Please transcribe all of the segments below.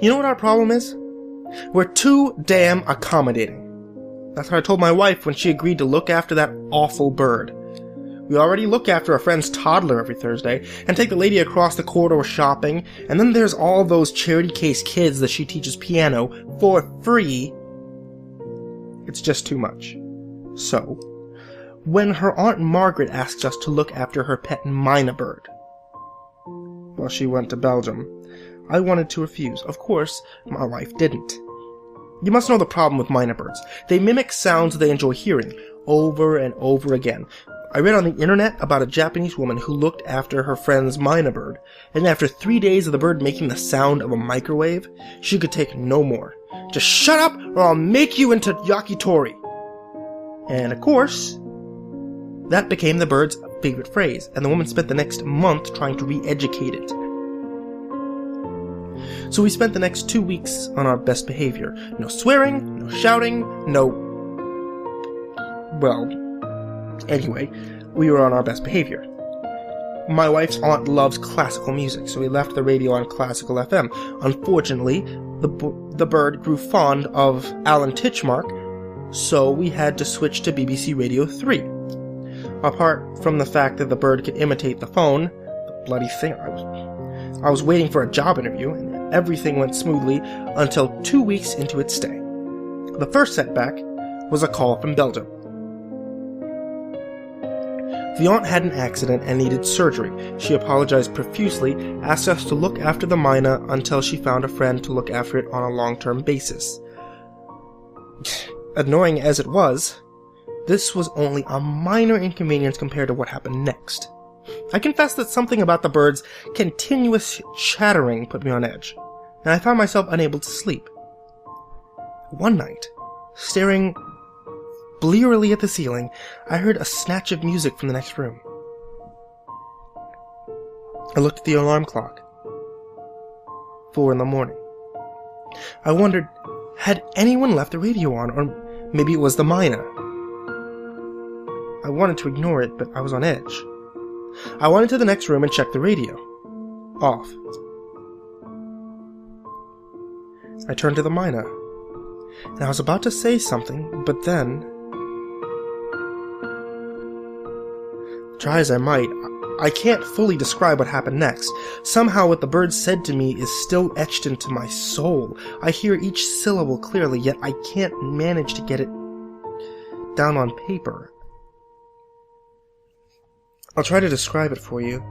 You know what our problem is? We're too damn accommodating. That's what I told my wife when she agreed to look after that awful bird. We already look after a friend's toddler every Thursday, and take the lady across the corridor shopping, and then there's all those charity case kids that she teaches piano for free. It's just too much. So, when her Aunt Margaret asked us to look after her pet mynah bird, while she went to Belgium, I wanted to refuse. Of course, my wife didn't. You must know the problem with mynah birds. They mimic sounds they enjoy hearing, over and over again. I read on the internet about a Japanese woman who looked after her friend's mynah bird, and after 3 days of the bird making the sound of a microwave, she could take no more. Just shut up, or I'll make you into yakitori! And of course, that became the bird's favorite phrase, and the woman spent the next month trying to re-educate it. So we spent the next 2 weeks on our best behavior. No swearing, no shouting, no... Well, anyway, we were on our best behavior. My wife's aunt loves classical music, so we left the radio on classical FM. Unfortunately, the bird grew fond of Alan Titchmark, so we had to switch to BBC Radio 3. Apart from the fact that the bird could imitate the phone, the bloody thing, I was waiting for a job interview, and everything went smoothly until 2 weeks into its stay. The first setback was a call from Belgium. The aunt had an accident and needed surgery. She apologized profusely, asked us to look after the mynah until she found a friend to look after it on a long-term basis. Annoying as it was, this was only a minor inconvenience compared to what happened next. I confess that something about the bird's continuous chattering put me on edge, and I found myself unable to sleep. One night, staring blearily at the ceiling, I heard a snatch of music from the next room. I looked at the alarm clock. 4 a.m. I wondered, had anyone left the radio on, or maybe it was the mynah? I wanted to ignore it, but I was on edge. I went into the next room and checked the radio. Off. I turned to the mynah, and I was about to say something, but then... Try as I might, I can't fully describe what happened next. Somehow what the bird said to me is still etched into my soul. I hear each syllable clearly, yet I can't manage to get it down on paper. I'll try to describe it for you.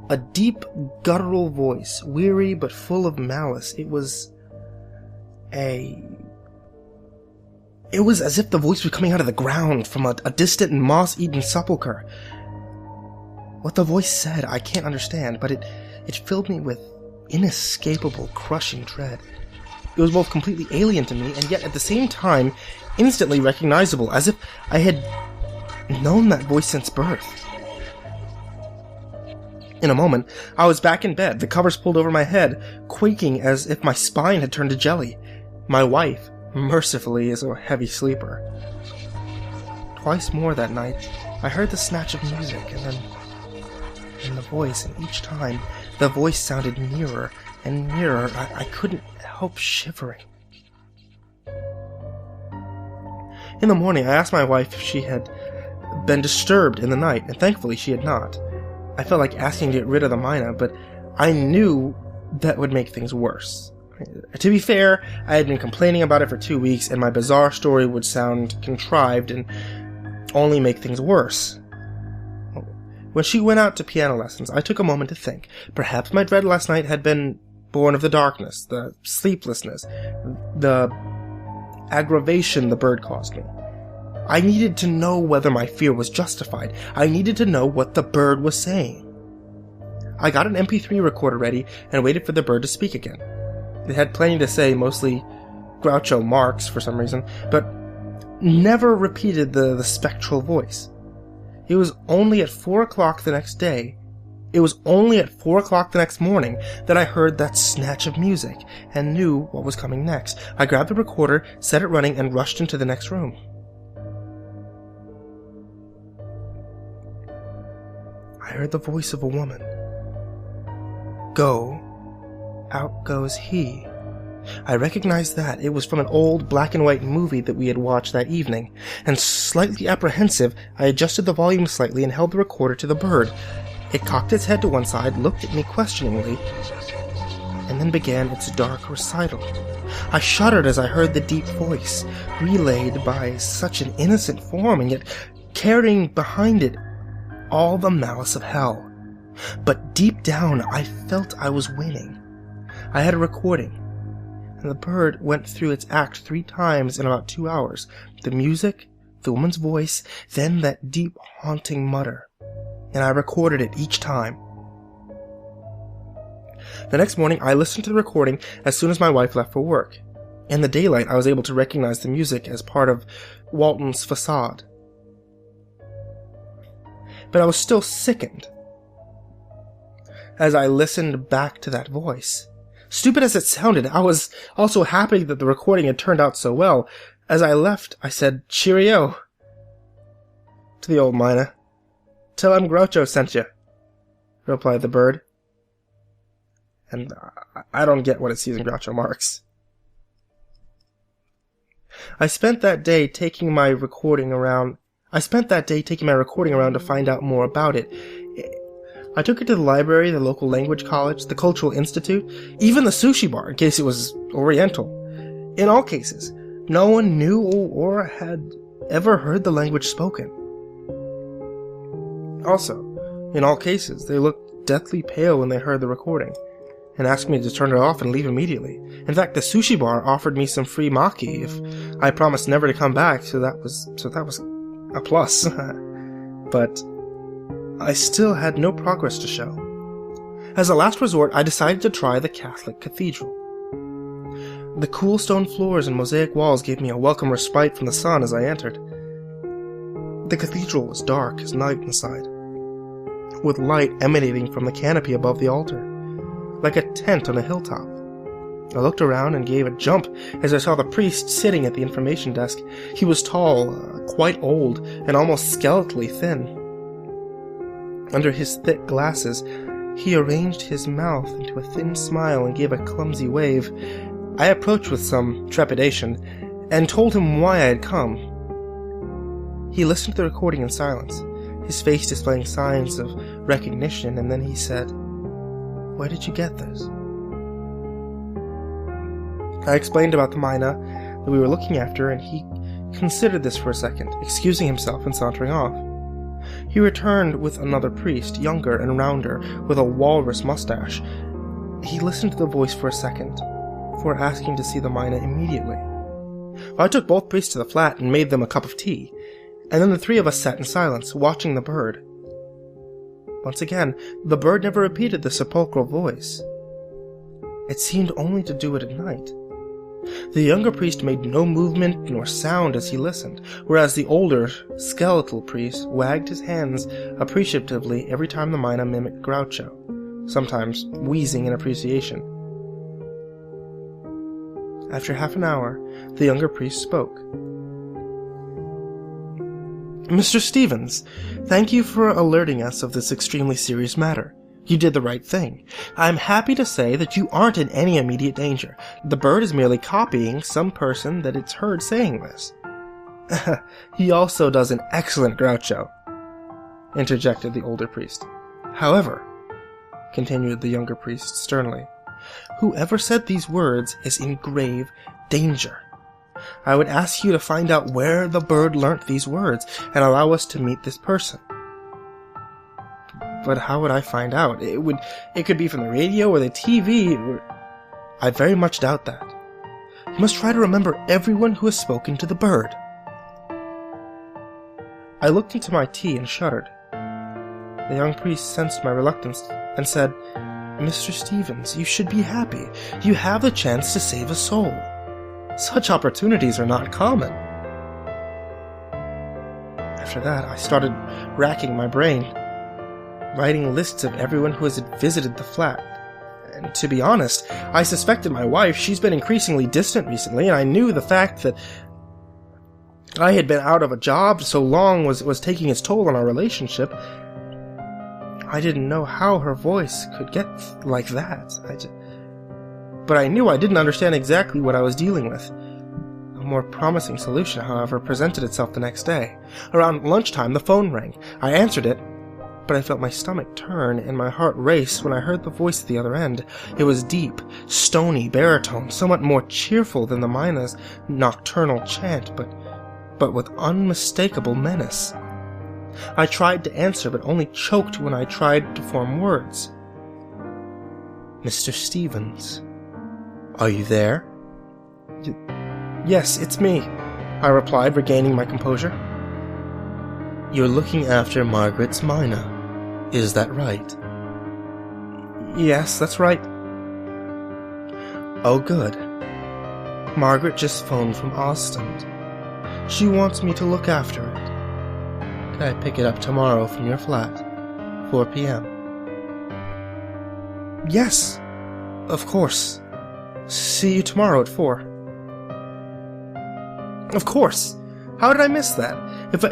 A deep, guttural voice, weary but full of malice. It was as if the voice was coming out of the ground from a distant moss-eaten sepulchre. What the voice said, I can't understand, but it filled me with inescapable, crushing dread. It was both completely alien to me, and yet at the same time, instantly recognizable, as if I had known that voice since birth. In a moment, I was back in bed, the covers pulled over my head, quaking as if my spine had turned to jelly. My wife, mercifully, is a heavy sleeper. Twice more that night, I heard the snatch of music, and then the voice, and each time, the voice sounded nearer and nearer. I couldn't help shivering. In the morning, I asked my wife if she had been disturbed in the night, and thankfully she had not. I felt like asking to get rid of the mynah, but I knew that would make things worse. To be fair, I had been complaining about it for 2 weeks, and my bizarre story would sound contrived and only make things worse. When she went out to piano lessons, I took a moment to think. Perhaps my dread last night had been born of the darkness, the sleeplessness, the aggravation the bird caused me. I needed to know whether my fear was justified. I needed to know what the bird was saying. I got an MP3 recorder ready and waited for the bird to speak again. It had plenty to say, mostly Groucho Marx for some reason, but never repeated the spectral voice. It was only at 4 o'clock the next day, it was only at 4 o'clock the next morning that I heard that snatch of music and knew what was coming next. I grabbed the recorder, set it running, and rushed into the next room. heard the voice of a woman. Go, out goes he. I recognized that. It was from an old black-and-white movie that we had watched that evening, and slightly apprehensive, I adjusted the volume slightly and held the recorder to the bird. It cocked its head to one side, looked at me questioningly, and then began its dark recital. I shuddered as I heard the deep voice, relayed by such an innocent form, and yet carrying behind it all the malice of hell. But deep down, I felt I was winning. I had a recording, and the bird went through its act 3 times in about 2 hours. The music, the woman's voice, then that deep, haunting mutter. And I recorded it each time. The next morning, I listened to the recording as soon as my wife left for work. In the daylight, I was able to recognize the music as part of Walton's facade. But I was still sickened as I listened back to that voice. Stupid as it sounded, I was also happy that the recording had turned out so well. As I left, I said, "Cheerio," to the old miner. "Tell him Groucho sent you," replied the bird. And I don't get what it sees in Groucho Marx. I spent that day taking my recording around to find out more about it. I took it to the library, the local language college, the cultural institute, even the sushi bar, in case it was Oriental. In all cases, no one knew or had ever heard the language spoken. Also, in all cases, they looked deathly pale when they heard the recording, and asked me to turn it off and leave immediately. In fact, the sushi bar offered me some free maki if I promised never to come back, so that was a plus. But I still had no progress to show. As a last resort, I decided to try the Catholic cathedral. The cool stone floors and mosaic walls gave me a welcome respite from the sun as I entered. The cathedral was dark as night inside, with light emanating from the canopy above the altar, like a tent on a hilltop. I looked around and gave a jump as I saw the priest sitting at the information desk. He was tall, quite old, and almost skeletally thin. Under his thick glasses, he arranged his mouth into a thin smile and gave a clumsy wave. I approached with some trepidation and told him why I had come. He listened to the recording in silence, his face displaying signs of recognition, and then he said, "Where did you get this?" I explained about the mina that we were looking after, and he considered this for a second, excusing himself and sauntering off. He returned with another priest, younger and rounder, with a walrus mustache. He listened to the voice for a second, before asking to see the mina immediately. I took both priests to the flat and made them a cup of tea, and then the 3 of us sat in silence, watching the bird. Once again, the bird never repeated the sepulchral voice. It seemed only to do it at night. The younger priest made no movement nor sound as he listened, whereas the older, skeletal priest wagged his hands appreciatively every time the mina mimicked Groucho, sometimes wheezing in appreciation. After half an hour, the younger priest spoke. "Mr. Stevens, thank you for alerting us of this extremely serious matter. You did the right thing. I'm happy to say that you aren't in any immediate danger. The bird is merely copying some person that it's heard saying this." "He also does an excellent Groucho," interjected the older priest. "However," continued the younger priest sternly, "whoever said these words is in grave danger. I would ask you to find out where the bird learnt these words and allow us to meet this person." "But how would I find out? It could be from the radio or the TV. "I very much doubt that. You must try to remember everyone who has spoken to the bird." I looked into my tea and shuddered. The young priest sensed my reluctance and said, "Mr. Stevens, you should be happy. You have the chance to save a soul. Such opportunities are not common." After that, I started racking my brain, writing lists of everyone who has visited the flat. And to be honest, I suspected my wife. She's been increasingly distant recently, and I knew the fact that I had been out of a job so long was taking its toll on our relationship. I didn't know how her voice could get like that. But I knew I didn't understand exactly what I was dealing with. A more promising solution, however, presented itself the next day. Around lunchtime, the phone rang. I answered it, but I felt my stomach turn and my heart race when I heard the voice at the other end. It was deep, stony baritone, somewhat more cheerful than the Mina's nocturnal chant, but with unmistakable menace. I tried to answer, but only choked when I tried to form words. "Mr. Stevens, are you there?" "Yes, it's me," I replied, regaining my composure. "You're looking after Margaret's Mina, is that right?" "Yes, that's right." "Oh, good. Margaret just phoned from Ostend. She wants me to look after it. Can I pick it up tomorrow from your flat? 4 p.m. "Yes, of course. See you tomorrow at 4. Of course. How did I miss that? If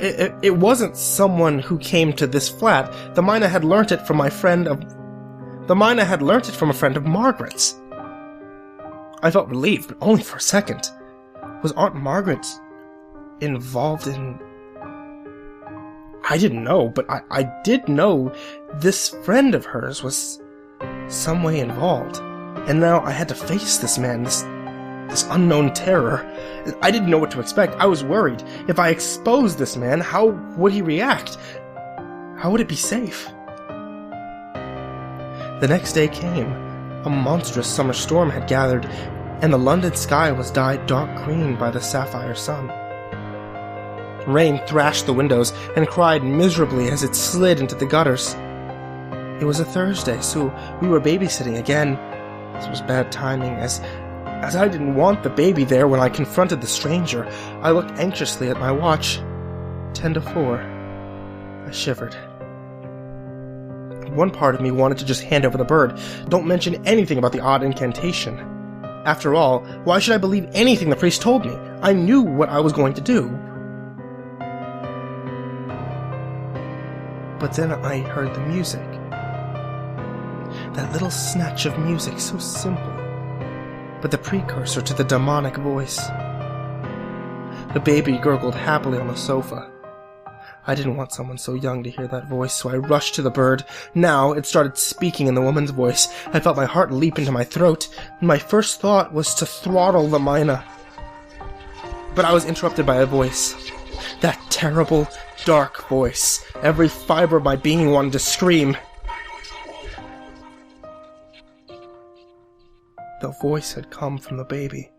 it wasn't someone who came to this flat, the Mina had learnt it from a friend of Margaret's. I felt relieved, but only for a second. Was Aunt Margaret involved in... I didn't know, but I did know this friend of hers was some way involved. And now I had to face this man, this unknown terror. I didn't know what to expect. I was worried. If I exposed this man, how would he react? How would it be safe? The next day came. A monstrous summer storm had gathered, and the London sky was dyed dark green by the sapphire sun. Rain thrashed the windows and cried miserably as it slid into the gutters. It was a Thursday, so we were babysitting again. This was bad timing, as I didn't want the baby there when I confronted the stranger. I looked anxiously at my watch. 10 to 4. I shivered. One part of me wanted to just hand over the bird. Don't mention anything about the odd incantation. After all, why should I believe anything the priest told me? I knew what I was going to do. But then I heard the music. That little snatch of music, so simple, but the precursor to the demonic voice. The baby gurgled happily on the sofa. I didn't want someone so young to hear that voice, so I rushed to the bird. Now it started speaking in the woman's voice. I felt my heart leap into my throat, and my first thought was to throttle the Mina. But I was interrupted by a voice. That terrible, dark voice. Every fiber of my being wanted to scream. The voice had come from the baby.